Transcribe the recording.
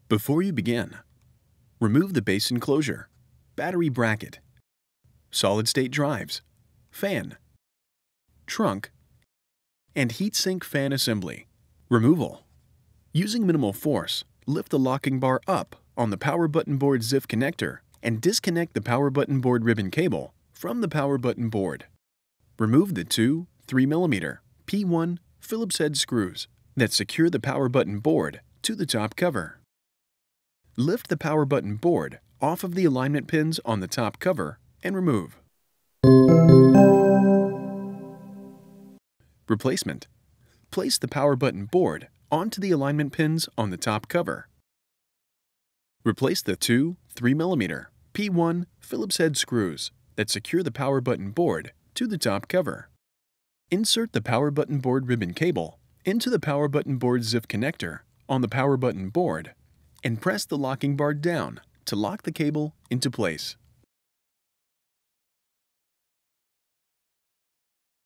Before you begin, remove the base enclosure, battery bracket, solid-state drives, fan, trunk, and heatsink fan assembly. Removal. Using minimal force, lift the locking bar up on the power button board ZIF connector and disconnect the power button board ribbon cable from the power button board. Remove the two 3mm P1 Phillips head screws that secure the power button board to the top cover. Lift the power button board off of the alignment pins on the top cover and remove. Replacement. Place the power button board onto the alignment pins on the top cover. Replace the two 3mm P1 Phillips head screws that secure the power button board to the top cover. Insert the power button board ribbon cable into the power button board ZIF connector on the power button board and press the locking bar down to lock the cable into place.